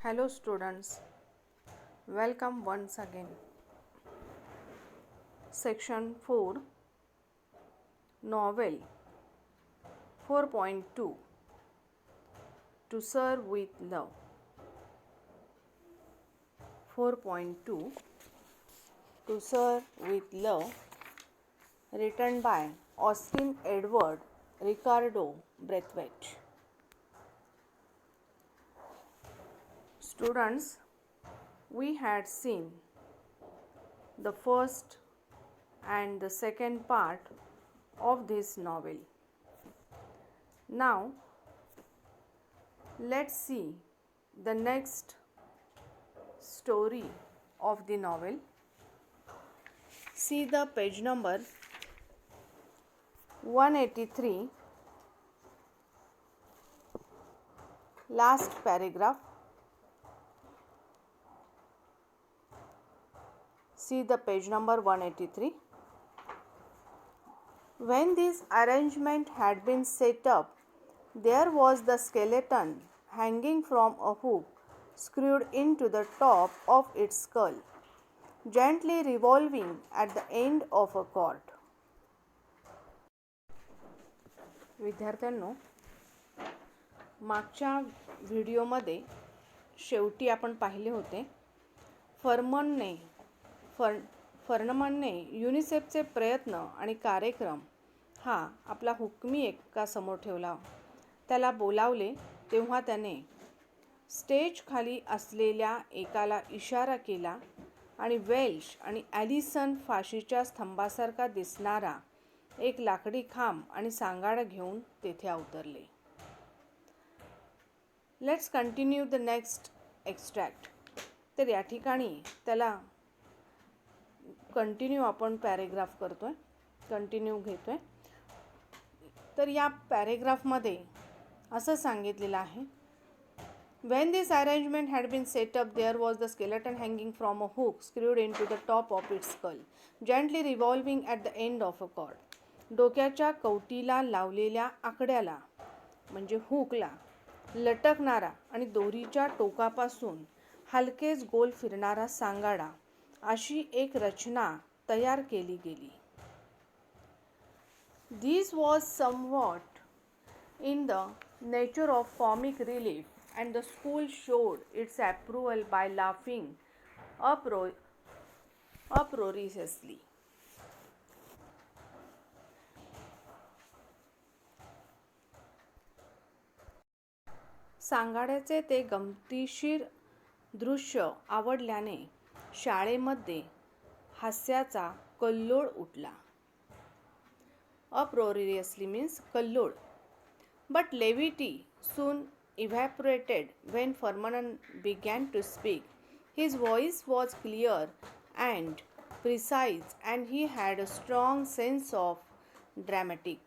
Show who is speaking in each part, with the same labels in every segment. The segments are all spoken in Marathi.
Speaker 1: Hello students, welcome once again. Section 4 Novel 4.2 To Serve with Love. 4.2 To Serve with Love, written by Austin Edward Ricardo Braithwaite. Students, we had seen the first and the second part of this novel. Now, let's see the next story of the novel. See the page number 183, last paragraph. See the page number 183. When this arrangement had been set up, there was the skeleton hanging from a hook screwed into the top of its skull, gently revolving at the end of a cord. विद्यार्थ्यांनो, मागच्या व्हिडिओमध्ये शेवटी आपण पाहिले होते फर्नमनने युनिसेफचे प्रयत्न आणि कार्यक्रम हा आपला हुकमी एकासमोर ठेवला. त्याला बोलावले तेव्हा त्याने स्टेज खाली असलेल्या एकाला इशारा केला आणि वेल्श आणि ॲलिसन फाशीच्या स्तंभासारखा दिसणारा एक लाकडी खांब आणि सांगाडा घेऊन तेथे अवतरले. Let's continue the next extract. तर या ठिकाणी त्याला कंटिन्यू आपण पॅरेग्राफ करतोय, कंटिन्यू घेतोय. तर या पॅरेग्राफमध्ये असं सांगितलेलं आहे, When this arrangement had been set up, there was the skeleton hanging from a hook screwed into the top of its skull, gently revolving at the end of a cord. डोक्याच्या कवटीला लावलेल्या आकड्याला म्हणजे हुकला लटकणारा आणि दोरीच्या टोकापासून हलकेच गोल फिरणारा सांगाडा अशी एक रचना तयार केली गेली. This was somewhat in the nature of comic relief, and the school showed its approval by laughing uproariously. सांगाड्याचे ते गमतीशीर दृश्य आवडल्याने शाळेमध्ये हास्याचा कल्लोळ उठला. Uproariously means कल्लोळ. But levity soon evaporated when Furman began to speak. His voice was clear and precise, and he had a strong sense of dramatic.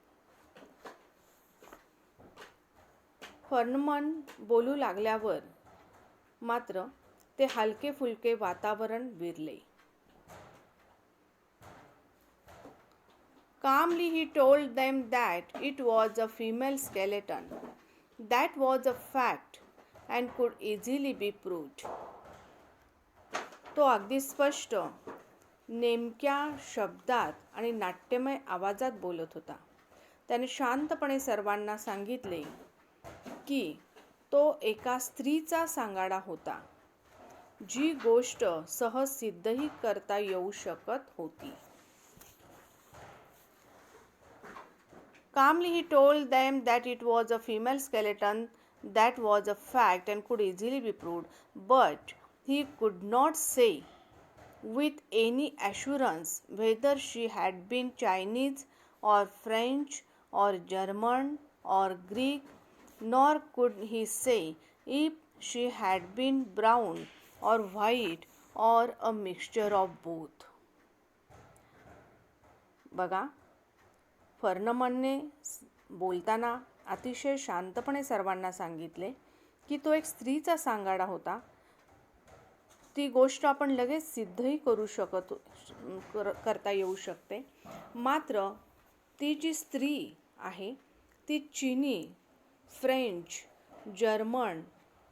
Speaker 1: फर्नमन बोलू लागल्यावर मात्र ते हलके फुलके वातावरण विरले. Calmly he told them that it was a female skeleton. That was a fact and could easily be proved. तो अगदी स्पष्ट, नेमक्या शब्दात आणि नाट्यमय आवाजात बोलत होता. त्याने शांतपणे सर्वांना सांगितले की तो एका स्त्रीचा सांगाडा होता, जी गोष्ट सहज सिद्धही करता येऊ शकत होती. Calmly he told them that it was a female skeleton. That was a fact and could easily be proved, but he could not say with any assurance whether she had been Chinese or French or German or Greek, nor could he say if she had been brown or white or a mixture of both. बघा, फर्नमनने बोलताना अतिशय शांतपणे सर्वांना सांगितले की तो एक स्त्रीचा सांगाडा होता. ती गोष्ट आपण लगेच सिद्धही करता येऊ शकते. मात्र ती जी स्त्री आहे ती चिनी, फ्रेंच, जर्मन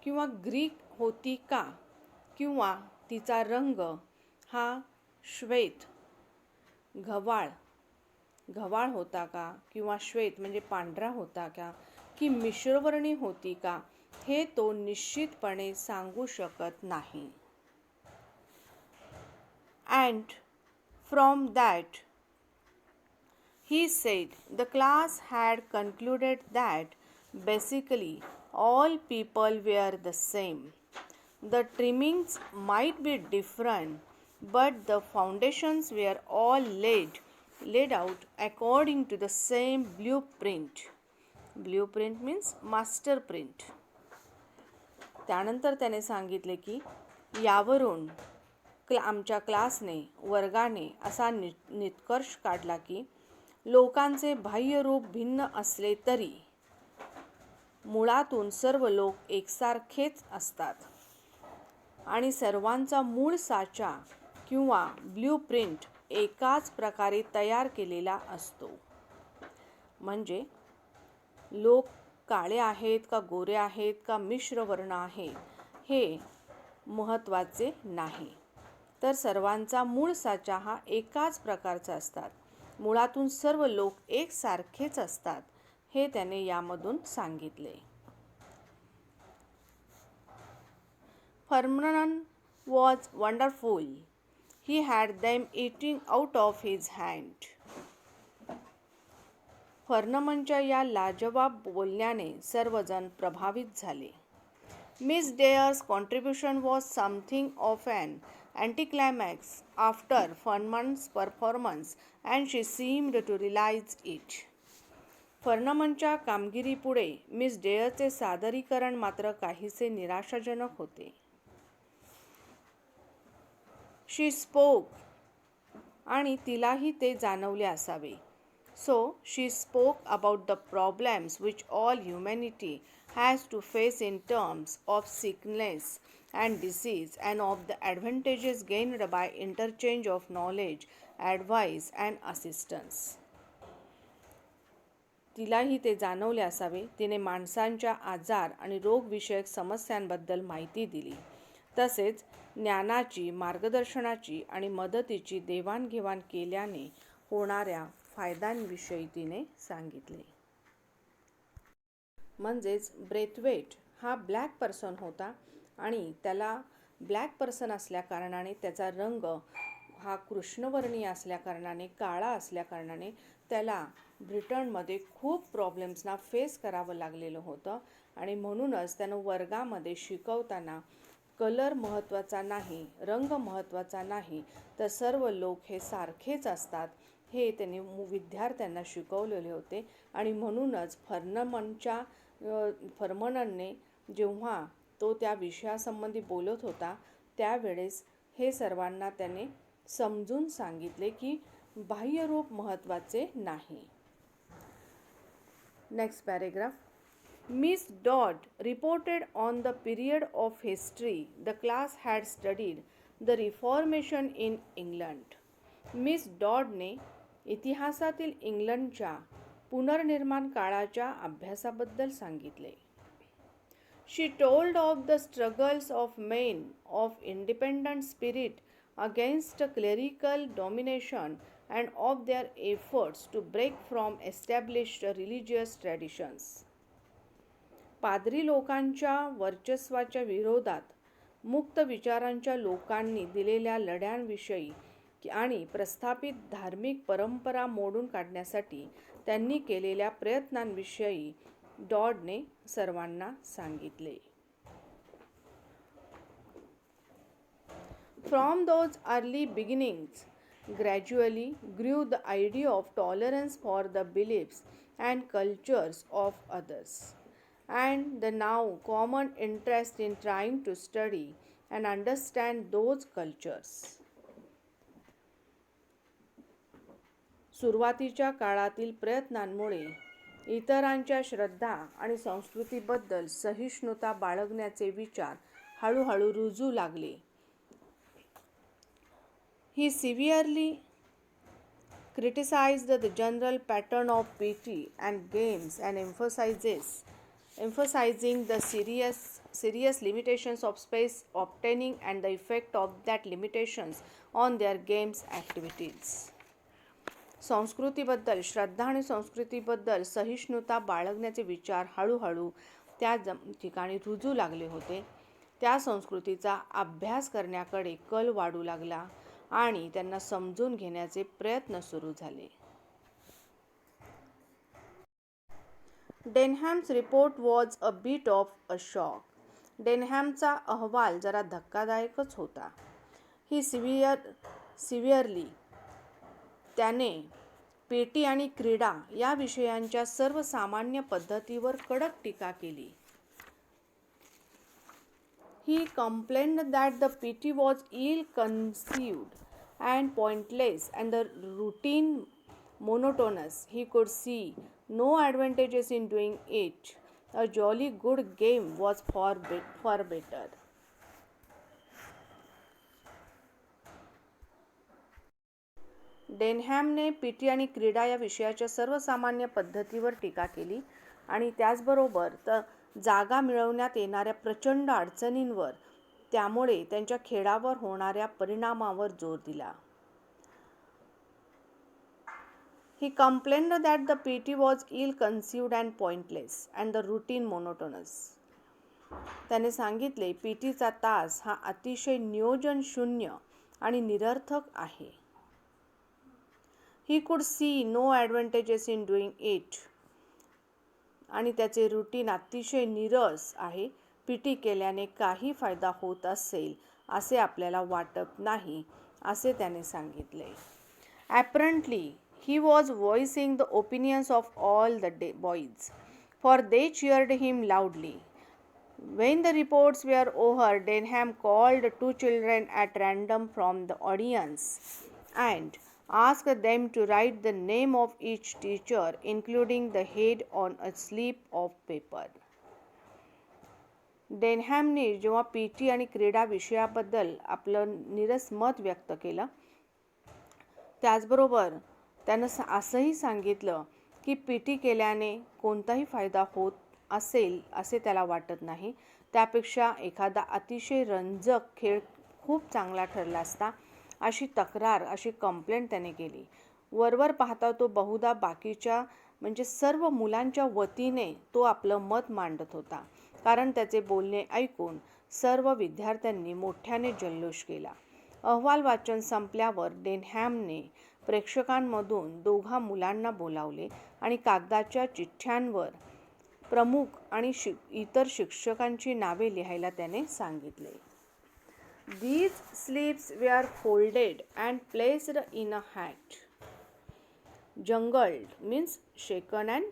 Speaker 1: किंवा ग्रीक होती का किंवा तिचा रंग हा श्वेत गव्हाळ होता का किंवा श्वेत म्हणजे पांढरा होता का की मिश्रवर्णी होती का हे तो निश्चितपणे सांगू शकत नाही. And from that he said the class had concluded that basically all people were the same. The trimmings might be different, but the foundations were all laid out according to the same blueprint. Blueprint means master print. त्यानंतर त्याने सांगितले की यावरून आमच्या क्लासने वर्गाने असा निष्कर्ष काढला की लोकांचे बाह्यरूप भिन्न असले तरी मुळातून सर्व लोक एकसारखेच असतात आणि सर्वांचा मूळ साचा किंवा ब्ल्यूप्रिंट एकाच प्रकारे तयार केलेला असतो. म्हणजे लोक काळे आहेत का गोरे आहेत का मिश्र वर्ण आहेत हे महत्त्वाचे नाही, तर सर्वांचा मूळ साचा हा एकाच प्रकारचा असतात. मुळातून सर्व लोक एकसारखेच असतात हे त्याने यामधून सांगितले. फर्नमन was wonderful. He had them eating out of his hand. फर्नमनच्या या लाजवाब बोलण्याने सर्वजण प्रभावित झाले. Miss Dare's contribution was something of an anticlimax after Furman's performance and she seemed to realize it. फर्नमनच्या कामगिरीपुढे मिस डेअरचे सादरीकरण मात्र काहीसे निराशाजनक होते. शी स्पोक आणि तिलाही ते जाणवले असावे. So she spoke about the problems which all humanity has to face in terms of sickness and disease and of the advantages gained by interchange of knowledge, advice and assistance. तिलाही ते जाणवले असावे. तिने माणसांच्या आजार आणि रोगविषयक समस्यांबद्दल माहिती दिली. तसेच ज्ञानाची, मार्गदर्शनाची आणि मदतीची देवाणघेवाण केल्याने होणाऱ्या फायद्यांविषयी तिने सांगितले. म्हणजेच ब्रेथवेट हा ब्लॅक पर्सन होता आणि त्याला ब्लॅक पर्सन असल्याकारणाने त्याचा रंग हा कृष्णवर्णीय असल्याकारणाने, काळा असल्याकारणाने त्याला ब्रिटनमध्ये खूप प्रॉब्लेम्सना फेस करावं लागलेलं होतं आणि म्हणूनच त्यानं वर्गामध्ये शिकवताना कलर महत्त्वाचा नाही, रंग महत्त्वाचा नाही, तर सर्व लोक हे सारखेच असतात हे त्याने विद्यार्थ्यांना शिकवलेले होते. आणि म्हणूनच फर्नमनने जेव्हा तो त्या विषयासंबंधी बोलत होता त्यावेळेस हे सर्वांना त्याने समजून सांगितले की बाह्यरूप महत्त्वाचे नाही. Next paragraph. Miss Dodd reported on the period of history the class had studied the Reformation in England. Miss डॉडने इतिहासातील इंग्लंडच्या पुनर्निर्माण काळाच्या अभ्यासाबद्दल सांगितले. She told of the struggles of men of independent spirit against clerical domination and of their efforts to break from established religious traditions. पाद्री लोकांच्या वर्चस्वाच्या विरोधात मुक्त विचारांच्या लोकांनी दिलेल्या लढ्यांविषयी आणि प्रस्थापित धार्मिक परंपरा मोडून काढण्यासाठी त्यांनी केलेल्या प्रयत्नांविषयी डॉडने सर्वांना सांगितले. From those early beginnings, gradually grew the idea of tolerance for the beliefs and cultures of others, and the now common interest in trying to study and understand those cultures. सुरुवातीच्या काळातील प्रयत्नांमुळे इतरांच्या श्रद्धा आणि संस्कृतीबद्दल सहिष्णुता बाळगण्याचे विचार हळूहळू रुजू लागले. He severely criticized the general pattern of PT and games and emphasizing the serious limitations of space obtaining and the effect of that limitations on their games activities. संस्कृतीबद्दल, श्रद्धा आणि संस्कृतीबद्दल सहिष्णुता बाळगण्याचे विचार हळूहळू त्या ठिकाणी रुजू लागले होते. त्या संस्कृतीचा अभ्यास करण्याकडे कल वाढू लागला आणि त्यांना समजून घेण्याचे प्रयत्न सुरू झाले. Denham's report was a bit of a shock. डेनहॅमचा अहवाल जरा धक्कादायकच होता. ही सिव्हिअरली त्याने पेटी आणि क्रीडा या विषयांच्या सर्वसामान्य पद्धतीवर कडक टीका केली. He complained that the PT was ill-conceived and pointless and the routine monotonous. He could see no advantages in doing it. A jolly good game was far better. डेनहॅमने पीटी आणि क्रीडा या विषयाच्या सर्वसामान्य पद्धतीवर टीका केली आणि त्याचबरोबर जागा मिळवण्यात येणाऱ्या प्रचंड अडचणींवर, त्यामुळे त्यांच्या खेळावर होणाऱ्या परिणामावर जोर दिला. He complained that the PT was ill-conceived and pointless and the routine monotonous. त्याने सांगितले, पीटीचा तास हा अतिशय नियोजन शून्य आणि निरर्थक आहे. He could see no advantages in doing it. आणि त्याचे रुटीन अतिशय नीरस आहे. पीटी केल्याने काही फायदा होत असेल असे आपल्याला वाटत नाही, असे त्याने सांगितले. Apparently, he was voicing the opinions of all the boys, for they cheered him loudly. When the reports were over, Denham called 2 children at random from the audience and asked them to write the name of each teacher, including the head, on a slip of paper. डेनहॅमने जेव्हा पीटी आणि क्रीडा विषयाबद्दल आपलं निरस मत व्यक्त केलं, त्याचबरोबर त्यानं असंही सांगितलं की पीटी केल्याने कोणताही फायदा होत असेल असे त्याला वाटत नाही. त्यापेक्षा एखादा अतिशय रंजक खेळ खूप चांगला ठरला असता, अशी तक्रार, अशी कंप्लेंट त्याने केली. वरवर पाहता तो बहुधा बाकीच्या म्हणजे सर्व मुलांच्या वतीने तो आपलं मत मांडत होता, कारण त्याचे बोलणे ऐकून सर्व विद्यार्थ्यांनी मोठ्याने जल्लोष केला. अहवाल वाचन संपल्यावर डेनहॅमने प्रेक्षकांमधून 2 मुलांना बोलावले आणि कागदाच्या चिठ्ठ्यांवर प्रमुख आणि इतर शिक्षकांची नावे लिहायला त्याने सांगितले. These slips were folded and placed in a hat. Jungled means shaken and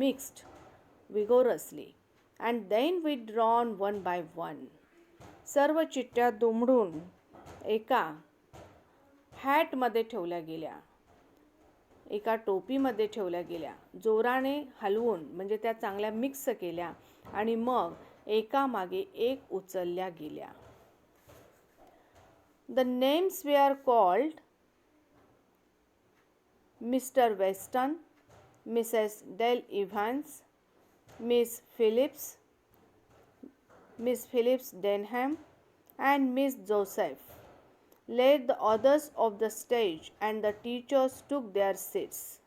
Speaker 1: mixed vigorously, and then withdrawn one by one. सर्व चिठ्ठ्या दुमडून एका हॅटमध्ये ठेवल्या गेल्या, एका टोपीमध्ये ठेवल्या गेल्या, जोराने हलवून म्हणजे त्या चांगल्या मिक्स केल्या आणि मग एकामागे एक उचलल्या गेल्या. The names were called Mr. Weston, Mrs. Del Evans, Miss Phillips Denham, and Miss Joseph led the others of the stage, and the teachers took their seats.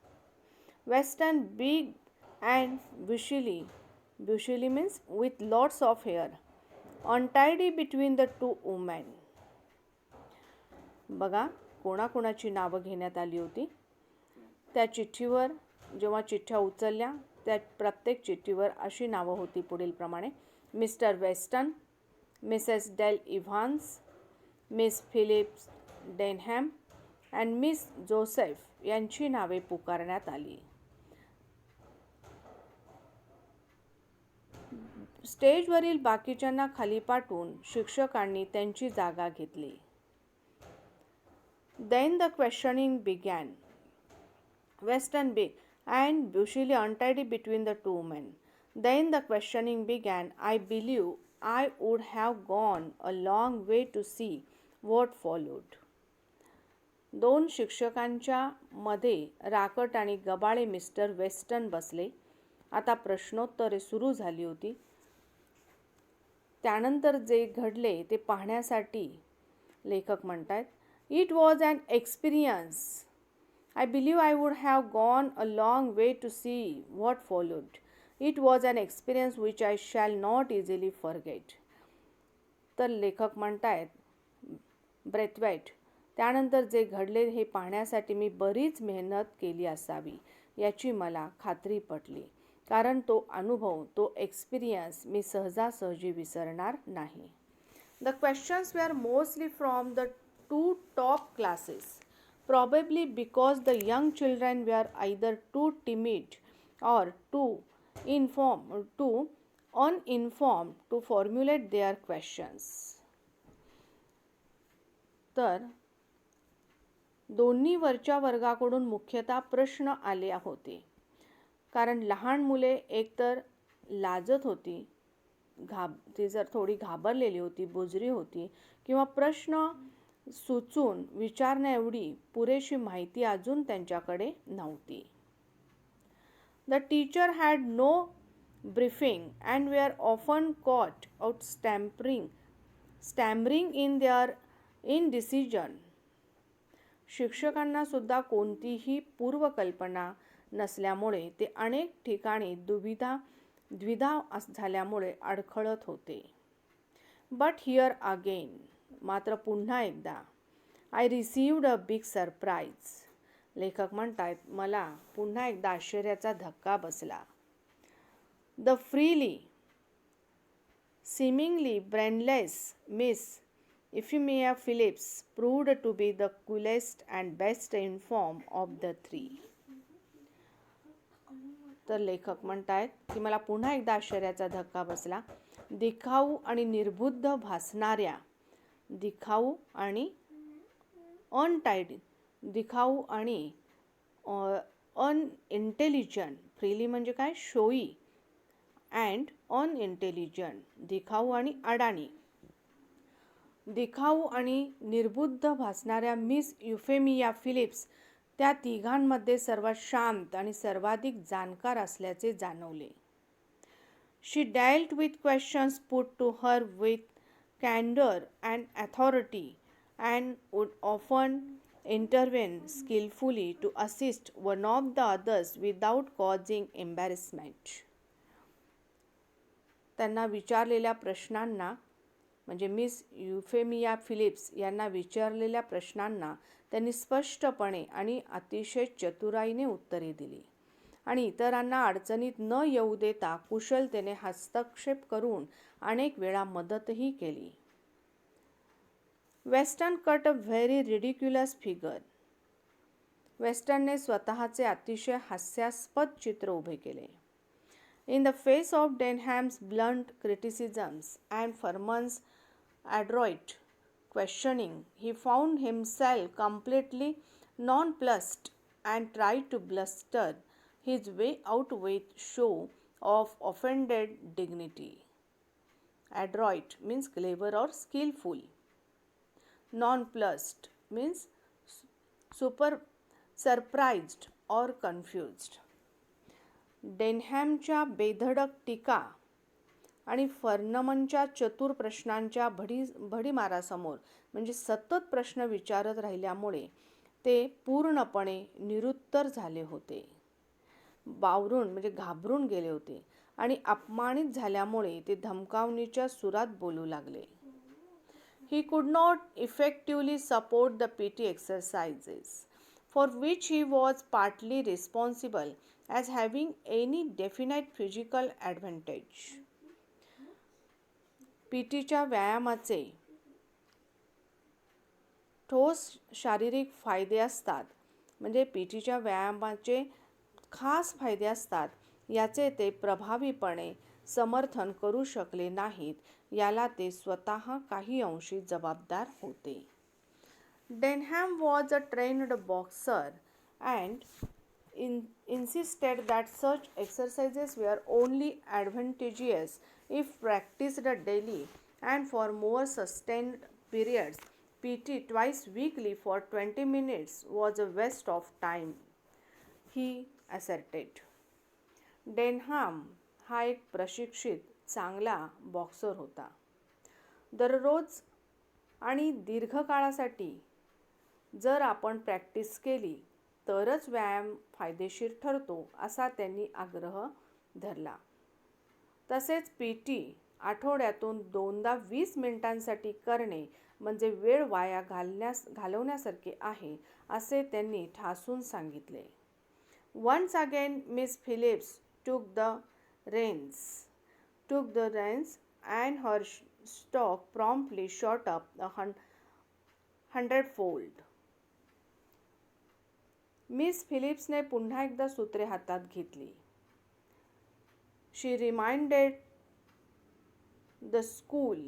Speaker 1: Weston, big and bushy means with lots of hair, untidy between the 2 women. बघा, कोणाकोणाची नावं घेण्यात आली होती. त्या चिठ्ठीवर जेव्हा चिठ्ठ्या उचलल्या, त्या प्रत्येक चिठ्ठीवर अशी नावं होती पुढील प्रमाणे: Mister Weston, Mrs Dale Evans, Miss Phillips Denham and Miss Joseph यांची नावे पुकारण्यात आली. स्टेजवरील बाकीच्यांना खाली पाठवून शिक्षकांनी त्यांची जागा घेतली. Then the questioning began. Weston big and bushily untidy between the 2 men. Then the questioning began. I believe I would have gone a long way to see what followed. 2 शिक्षकांच्या मध्ये राकट आणि गबाळे मिस्टर वेस्टन बसले. आता प्रश्नोत्तरे सुरू झाली होती. त्यानंतर जे घडले ते पाहण्यासाठी लेखक म्हणतात, it was an experience. I believe I would have gone a long way to see what followed. It was an experience which I shall not easily forget. तर लेखक म्हणतायत ब्रेथवेट, त्यानंतर जे घडले हे पाहण्यासाठी मी बरीच मेहनत केली असावी याची मला खात्री पटली, कारण तो अनुभव, तो एक्सपिरियन्स मी सहजासहजी विसरणार नाही. The questions were mostly from the 2 top classes, probably because the young children were either too timid or too uninformed to formulate their questions. तर दोन्ही वरच्या वर्गाकडून मुख्यतः प्रश्न आले होते, कारण लहान मुले एकतर लाजत होती, ती जर थोडी घाबरलेली होती, बुजरी होती, किंवा प्रश्न सुचून विचारण्याएवढी पुरेशी माहिती अजून त्यांच्याकडे नव्हती. The teacher had no briefing and were often caught out stammering in their indecision. शिक्षकांना सुद्धा कोणतीही पूर्वकल्पना नसल्यामुळे ते अनेक ठिकाणी द्विधा झाल्यामुळे अडखळत होते. बट हिअर अगेन, मात्र पुन्हा एकदा, I received a big surprise. लेखक म्हणतात, मला पुन्हा एकदा आश्चर्याचा धक्का बसला. The freely seemingly brainless Miss Euphemia Phillips proved to be the coolest and best informed of the 3. तर लेखक म्हणतायत की मला पुन्हा एकदा आश्चर्याचा धक्का बसला. दिखाऊ आणि निर्बुद्ध भासणाऱ्या, दिखाऊ आणि अनइंटेलिजंट, फ्रीली म्हणजे काय, शोई, अँड अनइंटेलिजंट, दिखाऊ आणि अडाणी. दिखाऊ आणि निर्बुद्ध भासणाऱ्या मिस युफेमिया फिलिप्स त्या तिघांमध्ये सर्वात शांत आणि सर्वाधिक जाणकार असल्याचे जाणवले. She dealt with questions put to her with candor and authority, and would often intervene skillfully to assist one of the others without causing embarrassment. त्यांना विचारलेल्या प्रश्नांना, म्हणजे मिस युफेमिया फिलिप्स यांना विचारलेल्या प्रश्नांना त्यांनी स्पष्टपणे आणि अतिशय चतुराईने उत्तरे दिली आणि इतरांना अडचणीत न येऊ देता कुशलतेने हस्तक्षेप करून अनेक वेळा मदतही केली. Weston cut a very ridiculous figure. वेस्टनने स्वतःचे अतिशय हास्यास्पद चित्र उभे केले. In the face of Denham's blunt criticisms and Furman's adroit questioning, he found himself completely nonplussed and tried to bluster his way out with show of offended dignity. Adroit means clever or skillful. Nonplussed means surprised or confused. डेनहॅमच्या बेधडक टीका आणि फर्नमनच्या चतुर प्रश्नांच्या भडीमारासमोर, म्हणजे सतत प्रश्न विचारत राहिल्यामुळे ते पूर्णपणे निरुत्तर झाले होते, बावरून म्हणजे घाबरून गेले होते आणि अपमानित झाल्यामुळे ते धमकावणीच्या सुरात बोलू लागले. He could not effectively support the PT exercises, for which he was partly responsible, as having any definite physical advantage. पीटीच्या व्यायामाचे ठोस शारीरिक फायदे असतात, म्हणजे पीटीच्या व्यायामाचे खास फायदे असतात, याचे ते प्रभावीपणे समर्थन करू शकले नाहीत, याला ते स्वतः काही अंशी जबाबदार होते. Denham was a trained boxer and insisted that such exercises were only advantageous if practiced daily and for more sustained periods. PT twice weekly for 20 minutes was a waste of time, he asserted. डेनहॅम हा एक प्रशिक्षित चांगला बॉक्सर होता. दररोज आणि दीर्घकाळासाठी जर आपण प्रॅक्टिस केली तरच व्यायाम फायदेशीर ठरतो, असा त्यांनी आग्रह धरला. तसेच PT आठवड्यातून 2दा 20 मिनिटांसाठी करणे म्हणजे वेळ वाया घालवण्यासारखे आहे, असे त्यांनी ठासून सांगितले. Once again, Miss Phillips took the reins, and her stock promptly shot up 100-fold. Miss फिलिप्सने पुन्हा एकदा सूत्रे हातात घेतली. She reminded the school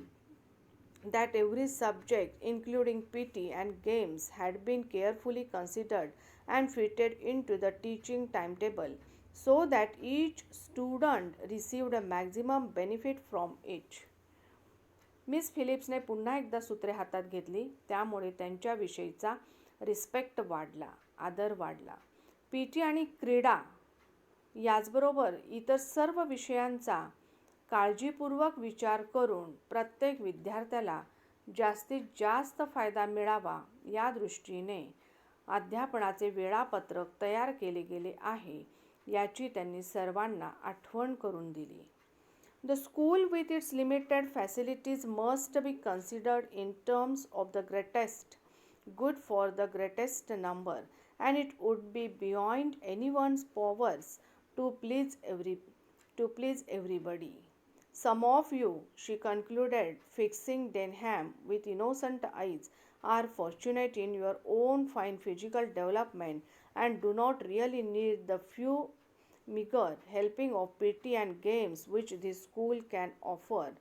Speaker 1: that every subject, including PT and games, had been carefully considered and fitted into the teaching timetable so that each student received a maximum benefit from it. Miss फिलिप्सने पुन्हा एकदा सूत्रे हातात घेतली. त्यामुळे त्यांच्याविषयीचा रिस्पेक्ट वाढला, आदर वाढला. PT आणि क्रीडा याचबरोबर इतर सर्व विषयांचा काळजीपूर्वक विचार करून प्रत्येक विद्यार्थ्याला जास्तीत जास्त फायदा मिळावा या दृष्टीने अध्यापनाचे वेळापत्रक तयार केले गेले आहे, याची त्यांनी सर्वांना आठवण करून दिली. The school with its limited facilities must be considered in terms of the greatest good for the greatest number, and it would be beyond anyone's powers to please everybody. Some of you, she concluded, fixing Denham with innocent eyes, are fortunate in your own fine physical development and do not really need the few meager helping of PT and games which this school can offer.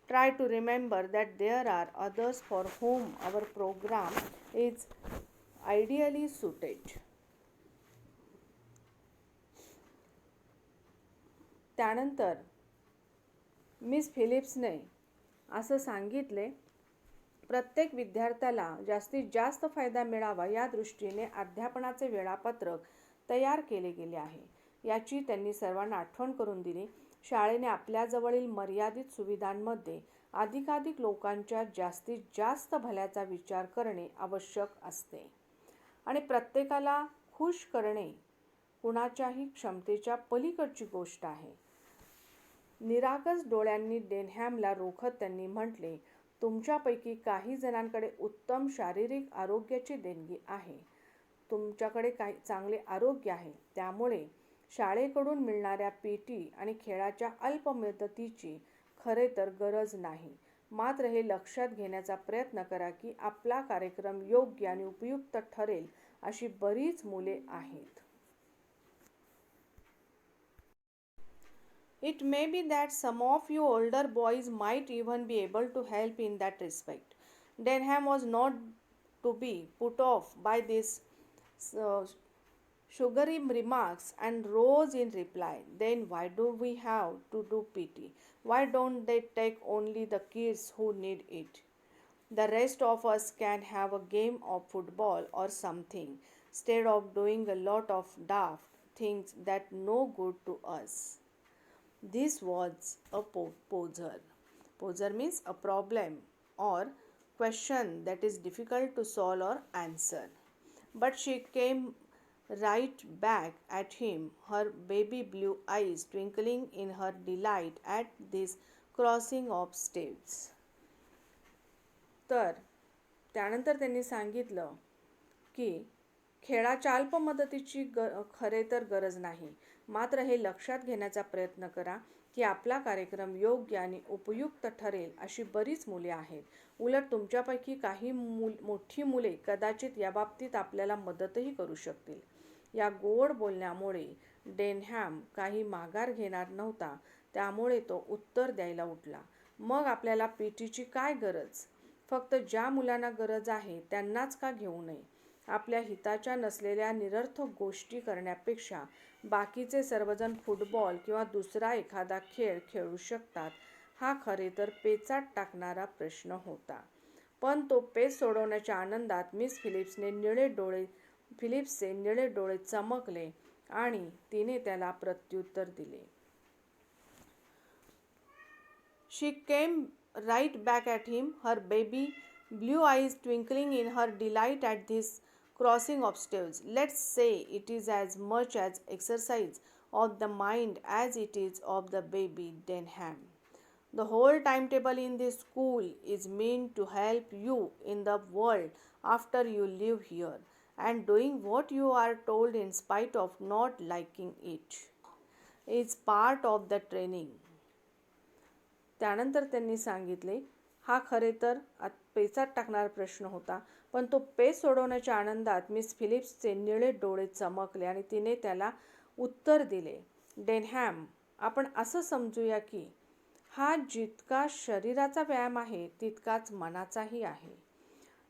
Speaker 1: Try to remember that there are others for whom our program is ideally suited. त्यानंतर मिस फिलिप्सने असं सांगितले, प्रत्येक विद्यार्थ्याला जास्तीत जास्त फायदा मिळावा या दृष्टीने अध्यापनाचे वेळापत्रक तयार केले गेले आहे, याची त्यांनी सर्वांना आठवण करून दिली. शाळेने आपल्याजवळील मर्यादित सुविधांमध्ये अधिकाधिक लोकांच्या जास्तीत जास्त भल्याचा विचार करणे आवश्यक असते आणि प्रत्येकाला खुश करणे कुणाच्याही क्षमतेच्या पलीकडची गोष्ट आहे. निरागस डोळ्यांनी डेनहॅमला रोखत त्यांनी म्हटले, तुमच्यापैकी काही जणांकडे उत्तम शारीरिक आरोग्याची देणगी आहे. तुमच्याकडे काही चांगले आरोग्य आहे. त्यामुळे शाळेकडून मिळणाऱ्या PT आणि खेळाच्या अल्प मुदतीची खरे तर गरज नाही. मात्र हे लक्षात घेण्याचा प्रयत्न करा की आपला कार्यक्रम योग्य आणि उपयुक्त ठरेल अशी बरीच मुले आहेत. It may be that some of you older boys might even be able to help in that respect. Denham was not to be put off by these sugary remarks and rose in reply. Then why do we have to do PT? Why don't they take only the kids who need it? The rest of us can have a game of football or something, instead of doing a lot of daft things that no good to us. This was a poser. Poser means a problem or question that is difficult to solve or answer. But she came right back at him, her baby blue eyes twinkling in her delight at this crossing of staves. तर त्यानंतर त्यांनी सांगितलं की खेळाच्या अल्प मुदतीची खरे तर गरज नाही. मात्र हे लक्षात घेण्याचा प्रयत्न करा की आपला कार्यक्रम योग्य आणि उपयुक्त ठरेल अशी बरीच मुले आहेत. उलट तुमच्यापैकी काही मोठी मुले कदाचित याबाबतीत आपल्याला मदतही करू शकतील. या गोड बोलण्यामुळे डेनहॅम काही माघार घेणार नव्हता. त्यामुळे तो उत्तर द्यायला उठला, मग आपल्याला PTची काय गरज? फक्त ज्या मुलांना गरज आहे त्यांनाच का घेऊ नये? आपल्या हिताच्या नसलेल्या निरर्थक गोष्टी करण्यापेक्षा बाकीचे सर्वजण फुटबॉल किंवा दुसरा एखादा खेळ खेळू शकतात. हा खरे तर पेचात टाकणारा प्रश्न होता. पण तो पेच सोडवण्याच्या आनंदात मिस फिलिप्सचे निळे डोळे चमकले आणि तिने त्याला प्रत्युत्तर दिले. She came right back at him, her baby blue eyes twinkling in her delight at this crossing of stairs. Let's say it is as much as exercise of the mind as it is of the baby, Denham. The whole timetable in this school is meant to help you in the world after you leave here, and doing what you are told in spite of not liking it is part of the training. त्यानंतर त्यांनी सांगितले, हा खरे तर पेचात टाकणारा प्रश्न होता, पण तो पेच सोडवण्याच्या आनंदात मिस फिलिप्सचे निळे डोळे चमकले आणि तिने त्याला उत्तर दिले, डेनहॅम, आपण असं समजूया की हा जितका शरीराचा व्यायाम आहे तितकाच मनाचाही आहे.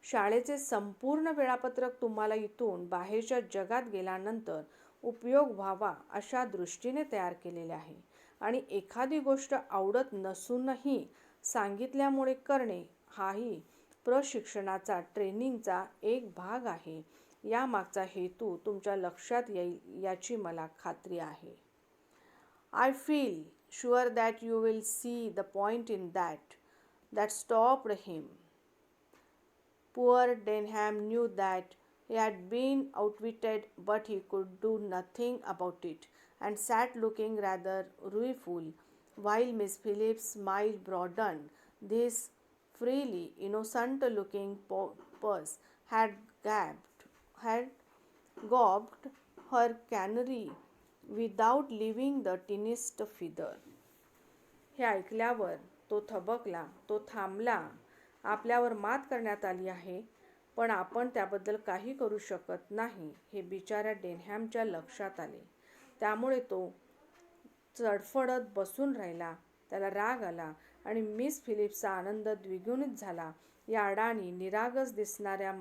Speaker 1: शाळेचे संपूर्ण वेळापत्रक तुम्हाला इथून बाहेरच्या जगात गेल्यानंतर उपयोग व्हावा अशा दृष्टीने तयार केलेले आहे, आणि एखादी गोष्ट आवडत नसूनही सांगितल्यामुळे करणे हाही प्रशिक्षणाचा ट्रेनिंगचा एक भाग आहे. यामागचा हेतू तुमच्या लक्षात येईल याची मला खात्री आहे. I feel sure that you will see the point in that stopped him. Poor Denham knew that he had been outwitted, but he could do nothing about it, and sat looking rather rueful, while Miss Phillips' smile broadened. This freely innocent-looking purse had gobbled her canary without leaving the tiniest feather. हे ऐकल्यावर तो थबकला, तो थांबला. आपल्यावर मात करण्यात आली आहे, पण आपण त्याबद्दल काही करू शकत नाही हे बिचाऱ्या डेनहॅमच्या लक्षात आले. त्यामुळे तो चडफडत बसून राहिला. त्याला राग आला आणि मिस फिलिप्सचा आनंद द्विगुणित झाला. या अडाणी निरागस दिसणाऱ्या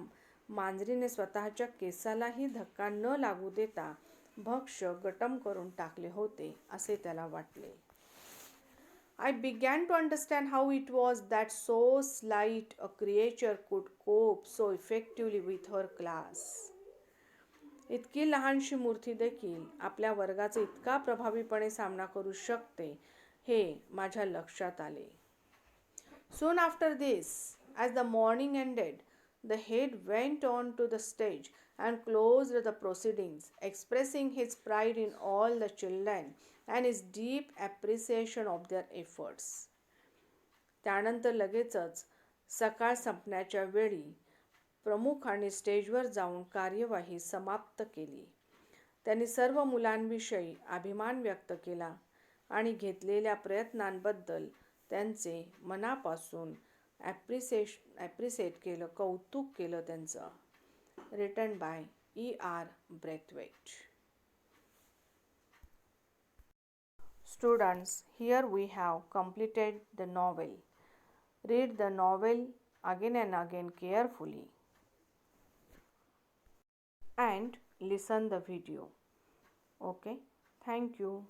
Speaker 1: मांजरीने स्वतःच्या केसालाही धक्का न लागू देता भक्ष्य गटम करून टाकले होते असे त्याला वाटले. I began to understand how it was that so slight a creature could cope so effectively with her class. इतकी लहानशी मूर्ती देखील आपल्या वर्गाचा इतका प्रभावीपणे सामना करू शकते हे माझ्या लक्षात आले. Soon after this, as the morning ended, the head went on to the stage and closed the proceedings, expressing his pride in all the children and his deep appreciation of their efforts. त्यानंतर लगेचच सकाळ संपण्याच्या वेळी प्रमुखाने स्टेजवर जाऊन कार्यवाही समाप्त केली. त्यांनी सर्व मुलांविषयी अभिमान व्यक्त केला आणि घेतलेल्या प्रयत्नांबद्दल त्यांचे मनापासून ॲप्रिसिएट केलं, कौतुक केलं त्यांचं. Written by E.R. Braithwaite. Students, here we have completed the novel. Read the novel again and again carefully and listen the video. Okay, thank you.